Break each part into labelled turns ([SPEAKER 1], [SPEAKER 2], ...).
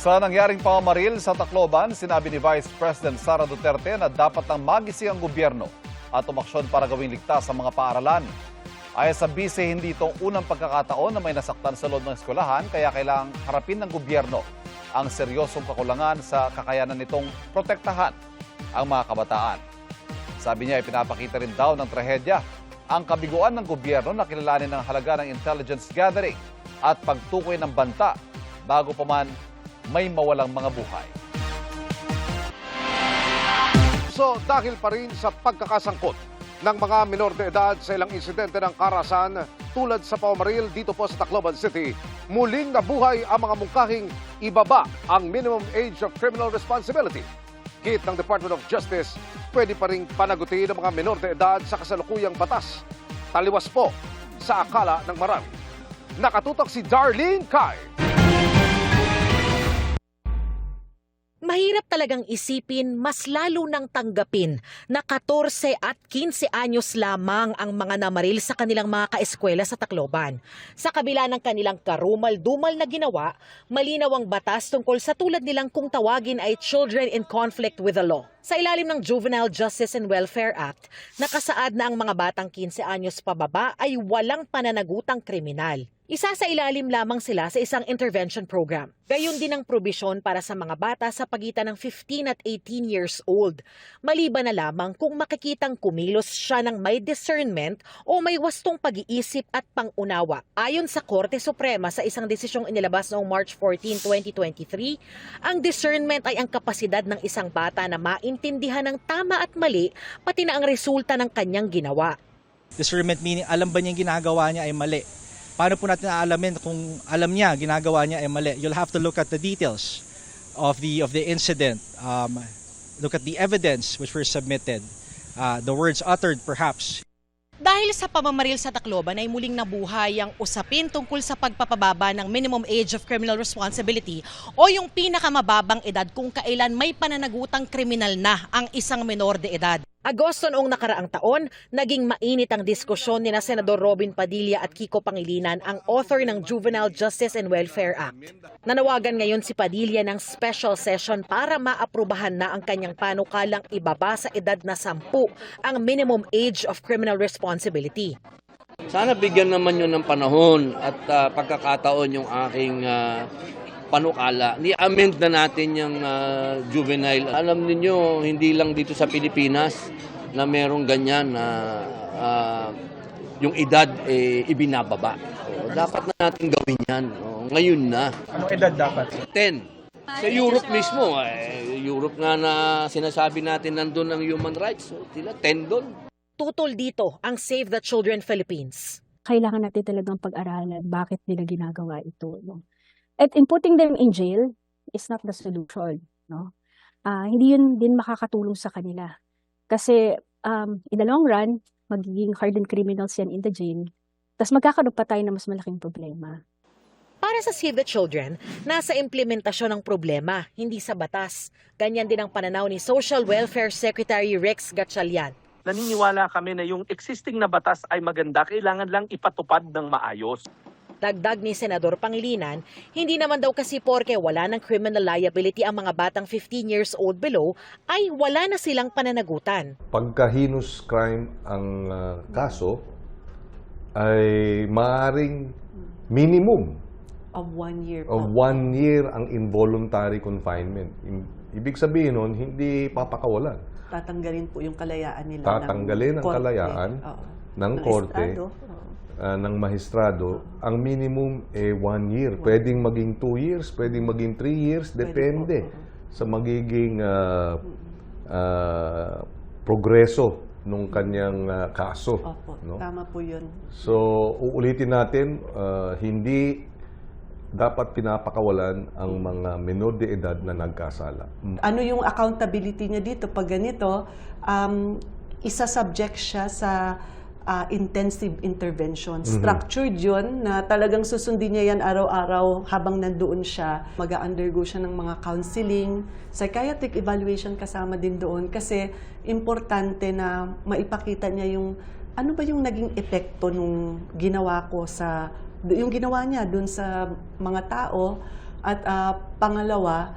[SPEAKER 1] Sa nangyaring pamamaril sa Tacloban, sinabi ni Vice President Sara Duterte na dapat nang magising ang gobyerno at umaksyon para gawing ligtas sa mga paaralan. Ayon sa bise, hindi itong unang pagkakataon na may nasaktan sa loob ng eskwelahan, kaya kailangang harapin ng gobyerno ang seryosong kakulangan sa kakayanan nitong protektahan ang mga kabataan. Sabi niya, ipinapakita rin daw ng trahedya ang kabiguan ng gobyerno na kilalanin ang halaga ng intelligence gathering at pagtukoy ng banta bago pa man may mawalang mga buhay.
[SPEAKER 2] So dahil pa rin sa pagkakasangkot ng mga minor de edad sa ilang insidente ng karahasan tulad sa pamamaril dito po sa Tacloban City, muling nabuhay ang mga mungkahing ibaba ang minimum age of criminal responsibility. Git ng Department of Justice, pwede pa rin panagutin ang mga minor de edad sa kasalukuyang batas. Taliwas po sa akala ng marami. Nakatutok si Darlene Kai.
[SPEAKER 3] Mahirap talagang isipin, mas lalo nang tanggapin na 14 at 15 anyos lamang ang mga namaril sa kanilang mga kaeskwela sa Tacloban. Sa kabila ng kanilang karumal-dumal na ginawa, malinaw ang batas tungkol sa tulad nilang kung tawagin ay children in conflict with the law. Sa ilalim ng Juvenile Justice and Welfare Act, nakasaad na ang mga batang 15 anyos pababa ay walang pananagutang kriminal. Isa sa ilalim lamang sila sa isang intervention program. Gayon din ang probisyon para sa mga bata sa pagitan ng 15 at 18 years old. Maliban na lamang kung makikitang kumilos siya ng may discernment o may wastong pag-iisip at pangunawa. Ayon sa Korte Suprema sa isang desisyong inilabas noong March 14, 2023, ang discernment ay ang kapasidad ng isang bata na maintindihan ng tama at mali, pati na ang resulta ng kanyang ginawa.
[SPEAKER 4] Discernment meaning alam ba niya ginagawa niya ay mali? Paano po natin aalamin kung alam niya ginagawa niya ay mali? You'll have to look at the details of the incident, look at the evidence which were submitted, the words uttered perhaps.
[SPEAKER 5] Dahil sa pamamaril sa Tacloban ay muling nabuhay ang usapin tungkol sa pagpapababa ng minimum age of criminal responsibility o yung pinakamababang edad kung kailan may pananagutang kriminal na ang isang menor de edad.
[SPEAKER 3] Agosto noong nakaraang taon, naging mainit ang diskusyon ni Senador Robin Padilla at Kiko Pangilinan, ang author ng Juvenile Justice and Welfare Act. Nanawagan ngayon si Padilla ng special session para maaprubahan na ang kanyang panukalang ibaba sa edad na 10 ang minimum age of criminal responsibility.
[SPEAKER 6] Sana bigyan naman yun ng panahon at pagkakataon yung aking panukala. Ni-amend na natin yung juvenile. Alam niyo hindi lang dito sa Pilipinas na merong ganyan na yung edad ibinababa. Dapat na natin gawin yan. Ngayon na.
[SPEAKER 4] Anong edad dapat?
[SPEAKER 6] 10. Sa Europe mismo, Europe nga na sinasabi natin nandun ang human rights. So, 10 doon.
[SPEAKER 3] Tutol dito ang Save the Children Philippines.
[SPEAKER 7] Kailangan natin talagang pag-aralan bakit nila ginagawa ito. No? At in putting them in jail is not the solution. No? Hindi yun din makakatulong sa kanila. Kasi in the long run, magiging hardened criminals yan in the jail. Tapos magkakaroon pa tayo ng mas malaking problema.
[SPEAKER 3] Para sa Save the Children, nasa implementasyon ng problema, hindi sa batas. Ganyan din ang pananaw ni Social Welfare Secretary Rex Gatchalian.
[SPEAKER 8] Naniniwala kami na yung existing na batas ay maganda, kailangan lang ipatupad ng maayos.
[SPEAKER 3] Dagdag ni Senador Pangilinan, hindi naman daw kasi porke wala ng criminal liability ang mga batang 15 years old below, ay wala na silang pananagutan.
[SPEAKER 9] Pagka heinous crime ang kaso, ay maaaring minimum
[SPEAKER 10] of 1 year
[SPEAKER 9] of 1 year ang involuntary confinement. Ibig sabihin nun, hindi papakawalan.
[SPEAKER 10] Tatanggalin po yung kalayaan nila.
[SPEAKER 9] Tatanggalin ang kalayaan ng korte, ng mahistrado. Ang minimum 1 year. Pwedeng maging 2 years, pwedeng maging 3 years, depende sa magiging progreso nung kanyang kaso.
[SPEAKER 10] Opo,
[SPEAKER 9] no?
[SPEAKER 10] Tama po yun.
[SPEAKER 9] So, uulitin natin, hindi dapat pinapakawalan ang mga menor de edad na nagkasala.
[SPEAKER 10] Ano yung accountability niya dito? Pag ganito, isa-subject siya sa intensive intervention. Structured yun na talagang susundin niya yan araw-araw habang nandoon siya. Mag-undergo siya ng mga counseling, psychiatric evaluation kasama din doon kasi importante na maipakita niya yung ano ba yung naging epekto nung ginawa ko sa yung ginawa niya dun sa mga tao At pangalawa,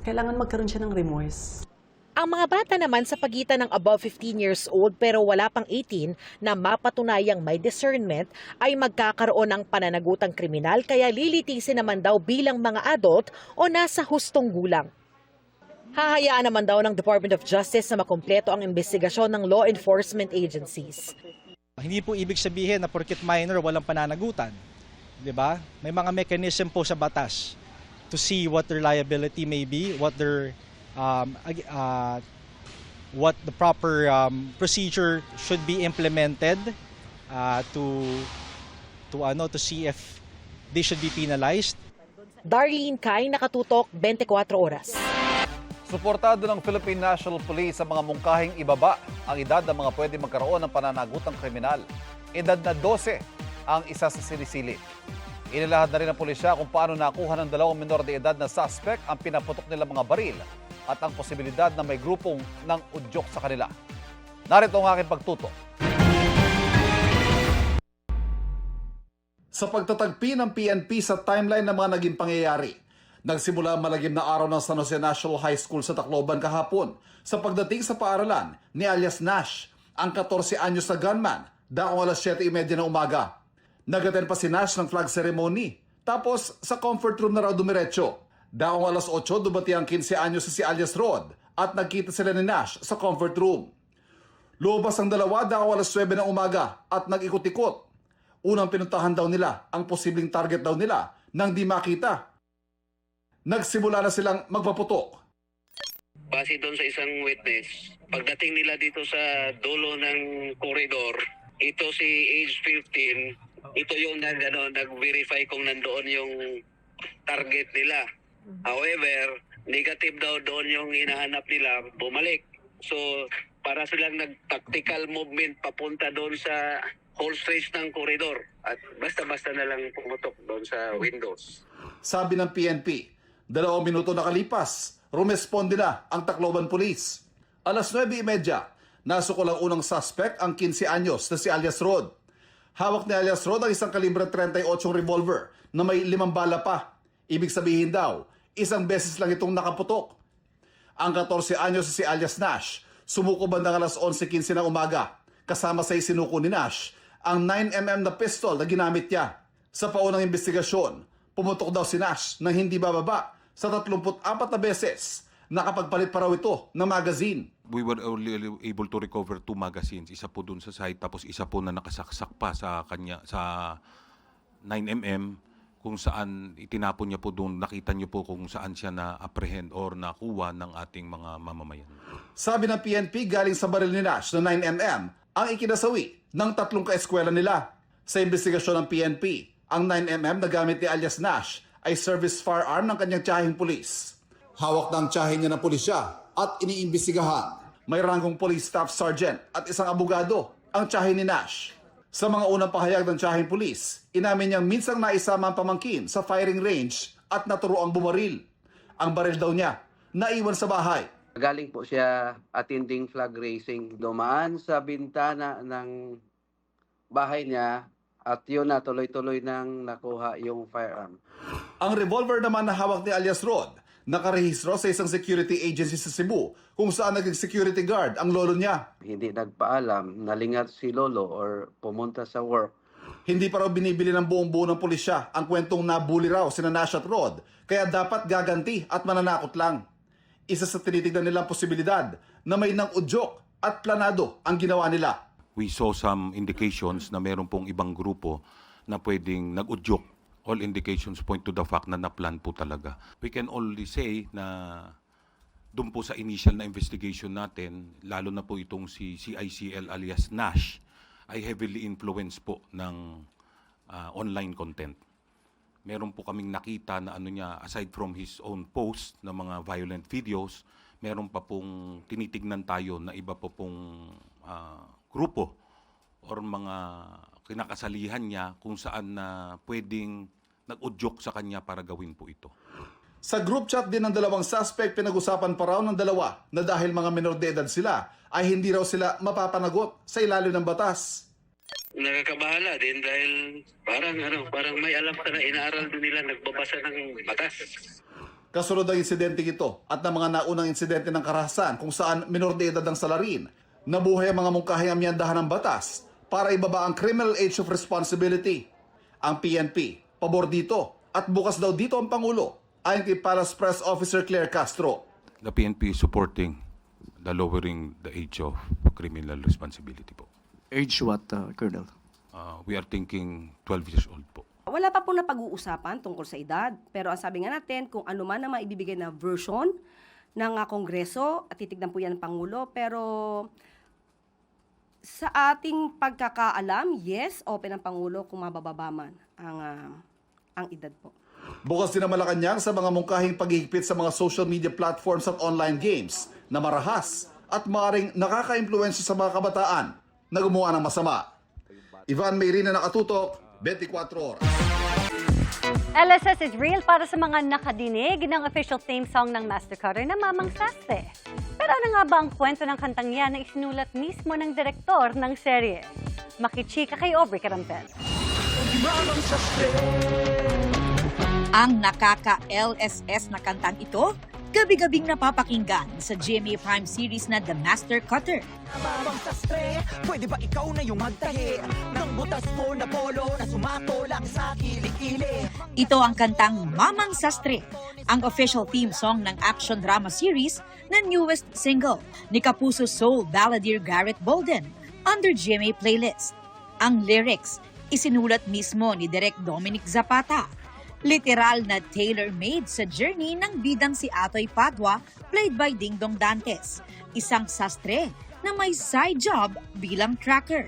[SPEAKER 10] kailangan magkaroon siya ng remorse.
[SPEAKER 3] Ang mga bata naman sa pagitan ng above 15 years old pero wala pang 18 na mapatunayang may discernment ay magkakaroon ng pananagutang kriminal kaya lilitisin naman daw bilang mga adult o nasa hustong gulang. Hahayaan naman daw ng Department of Justice na makumpleto ang investigasyon ng law enforcement agencies.
[SPEAKER 4] Hindi po ibig sabihin na porket minor walang pananagutan. 'Di ba? May mga mechanism po sa batas to see what their liability may be, what the proper procedure should be implemented to see if they should be penalized.
[SPEAKER 3] Darlene Kai, Nakatutok, 24 Oras.
[SPEAKER 1] Suportado ng Philippine National Police sa mga mungkahing ibaba ang edad ng mga pwede magkaroon ng pananagutang kriminal. Edad na 12 ang isa sa sinisili. Inilahad na rin ng pulisya kung paano nakuha ng 2 menor de edad na suspect ang pinaputok nilang mga baril at ang posibilidad na may grupong ng udyok sa kanila. Narito ang aking pagtutok. Sa pagtatagpi ng PNP sa timeline ng mga naging pangyayari, nagsimula ang malagim na araw ng San Jose National High School sa Tacloban kahapon sa pagdating sa paaralan ni alias Nash, ang 14 anyos na gunman, daong alas 7:30 ng umaga. Nag-attend pa si Nash ng flag ceremony. Tapos sa comfort room na raw dumiretso. Daong alas 8 dumati ang 15 anyos sa si alias Rod at nagkita sila ni Nash sa comfort room. Lumabas ang dalawa daong alas 9 ng umaga at nag-ikot-ikot. Unang pinuntahan daw nila ang posibleng target daw nila nang di makita. Nagsimula na silang magpaputok.
[SPEAKER 11] Base doon sa isang witness, pagdating nila dito sa dulo ng koridor, ito si age 15, ito yung nag-verify kung nandoon yung target nila. However, negative daw doon yung hinahanap nila, bumalik. So, para silang nag-tactical movement papunta doon sa whole stretch ng koridor at basta-basta na lang pumutok doon sa windows.
[SPEAKER 1] Sabi ng PNP, 2 minuto nakalipas, rumesponde na ang Tacloban Police. Alas 9:30, nasukol ang unang suspect, ang 15 anyos na si alias Rod. Hawak ni alias Rod ang isang kalibre 38 revolver na may 5 bala pa. Ibig sabihin daw, isang beses lang itong nakaputok. Ang 14 anyos na si alias Nash, sumuko bandang alas 11:15 ng umaga. Kasama sa isinuko ni Nash, ang 9mm na pistol na ginamit niya. Sa paunang investigasyon, pumutok daw si Nash nang hindi bababa sa 34 na beses. Nakapagpalit pa raw ito ng magazine.
[SPEAKER 12] We were only able to recover 2 magazines. Isa po dun sa side, tapos isa po na nakasaksak pa sa kanya sa 9mm, kung saan itinapon niya po doon. Nakita niyo po kung saan siya na-apprehend or nakuha ng ating mga mamamayan. Sabi
[SPEAKER 1] ng PNP, galing sa baril ni Nash na 9mm ang ikinasawi ng 3 kaeskwela nila. Sa investigasyon ng PNP, ang 9mm na gamit ni alias Nash ay service firearm ng kanyang tiyaheng pulis. Hawak ng tiyahin niya ng pulisya at iniimbestigahan. May ranggong police staff sergeant at isang abogado ang tiyahin ni Nash. Sa mga unang pahayag ng tiyaheng pulis, inamin niyang minsang naisama ang pamangkin sa firing range at naturo ang bumaril. Ang baril daw niya naiwan sa bahay.
[SPEAKER 11] Galing po siya attending flag racing. Dumaan sa bintana ng bahay niya at yun na tuloy-tuloy nang nakuha yung firearm.
[SPEAKER 1] Ang revolver naman na hawak ni alias Rod, nakarehistro sa isang security agency sa Cebu kung saan naging security guard ang lolo niya.
[SPEAKER 11] Hindi nagpaalam, nalingat si lolo or pumunta sa work.
[SPEAKER 1] Hindi pa raw binibili ng buong-buo ng pulisya ang kwentong nabuli raw sina Nash at Rod, kaya dapat gaganti at mananakot lang. Isa sa tinitignan nilang posibilidad na may nang udyok at planado ang ginawa nila.
[SPEAKER 12] We saw some indications na meron pong ibang grupo na pwedeng nag-udyok. All indications point to the fact na na-plan po talaga. We can only say na doon po sa initial na investigation natin, lalo na po itong si CICL alias Nash, ay heavily influenced po ng online content. Meron po kaming nakita na aside from his own post na mga violent videos, meron pa pong tinitignan tayo na iba po pong grupo or mga kinakasalihan niya kung saan na pwedeng nag-udyok sa kanya para gawin po ito.
[SPEAKER 1] Sa group chat din ng 2 suspect, pinag-usapan pa raw ng 2 na dahil mga minor de edad sila, ay hindi raw sila mapapanagot sa ilalim ng batas.
[SPEAKER 11] Nakakabahala din dahil parang may alam ka na inaaral din nila, nagbabasa ng batas.
[SPEAKER 1] Kasunod ang insidente ito at ng mga naunang insidente ng karahasan kung saan minor de edad ang salarin, nabuhay ang mga mungkahing amyandahan ng batas para ibaba ang criminal age of responsibility. Ang PNP, pabor dito at bukas daw dito ang Pangulo, ayon kay Palace Press Officer Claire Castro.
[SPEAKER 12] The PNP is supporting the lowering the age of criminal responsibility po.
[SPEAKER 13] Age what, Colonel?
[SPEAKER 12] We are thinking 12 years old po.
[SPEAKER 14] Wala pa pong napag-uusapan tungkol sa edad, pero ang sabi nga natin, kung ano man ang maibibigay na version ng Kongreso, at titignan po yan ng Pangulo, pero sa ating pagkakaalam, yes, open ang Pangulo kung mabababa man ang edad po.
[SPEAKER 1] Bukas din ang Malacanang sa mga mungkahing paghihigpit sa mga social media platforms at online games na marahas at maaaring nakaka-impluwensya sa mga kabataan na gumawa ng masama. Ivan Mayrina, Nakatutok, 24 Oras.
[SPEAKER 15] LSS is real para sa mga nakadinig ng official theme song ng Master Cutter na Mamang Sastre. Pero ano nga ba ang kwento ng kantang yan na isinulat mismo ng direktor ng serye? Makichika kay Aubrey Carampel.
[SPEAKER 16] Ang nakaka-LSS na kantang ito, gabi-gabing napapakinggan sa GMA Prime series na The Master Cutter.
[SPEAKER 17] Mamang Sastre, pwede ba ikaw na yung magtahi ng butas mo na polo na sumato lang sa kilikili?
[SPEAKER 16] Ito ang kantang Mamang Sastre, ang official theme song ng action drama series na newest single ni Kapuso Soul balladeer Garrett Bolden under GMA playlist. Ang lyrics, isinulat mismo ni Direk Dominic Zapata. Literal na tailor-made sa journey ng bidang si Atoy Padua, played by Dingdong Dantes, isang sastre na may side job bilang tracker.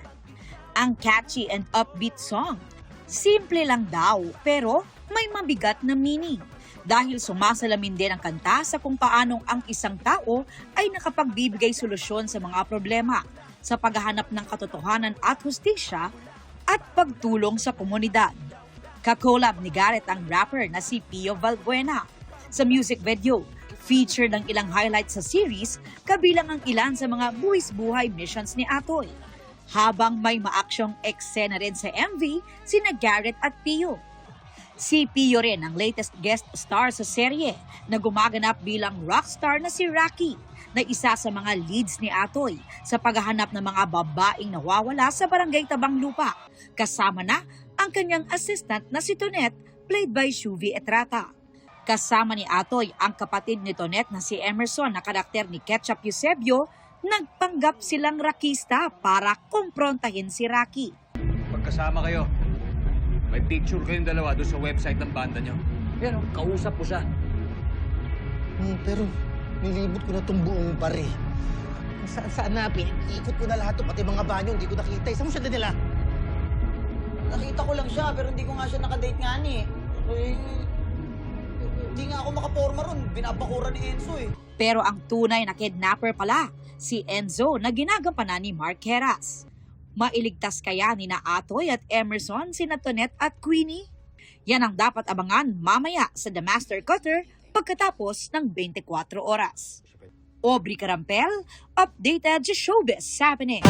[SPEAKER 16] Ang catchy and upbeat song, simple lang daw pero may mabigat na meaning dahil sumasalamin din ang kanta sa kung paanong ang isang tao ay nakapagbibigay solusyon sa mga problema sa paghahanap ng katotohanan at hustisya at pagtulong sa komunidad. Kakolab ni Garrett ang rapper na si Pio Valbuena. Sa music video, featured ang ilang highlights sa series, kabilang ang ilan sa mga buwis-buhay missions ni Atoy. Habang may maaksyong eksena rin sa MV, sina Garrett at Pio. Si Pio rin ang latest guest star sa serye na gumaganap bilang rockstar na si Rocky, na isa sa mga leads ni Atoy sa paghahanap ng mga babaeng nawawala sa barangay Tabang Lupa. Kasama na ang kanyang assistant na si Tonet, played by Shuvi Etrata. Kasama ni Atoy ang kapatid ni Tonet na si Emerson na karakter ni Ketchup Eusebio, nagpanggap silang rakista para kumprontahin si Rocky.
[SPEAKER 18] Pagkasama kayo, may picture kayong dalawa doon sa website ng banda nyo. Yan, kausap ko siya.
[SPEAKER 17] Pero nilibot ko na itong buong bari. Saan napin? Ikot ko na lahat, pati mga banyo, hindi ko nakita. Saan mo siya dinila? Nakita ko lang siya, pero hindi ko nga siya nakadate nga ni. Hindi nga ako makaporma ron. Binabakuran ni Enzo eh.
[SPEAKER 16] Pero ang tunay na kidnapper pala, si Enzo na ginagampanan ni Mark Heras. Mailigtas kaya ni na Atoy at Emerson, sina Tonet at Queenie? Yan ang dapat abangan mamaya sa The Master Cutter pagkatapos ng 24 oras. Aubrey Carampel, updated sa Showbiz Happening.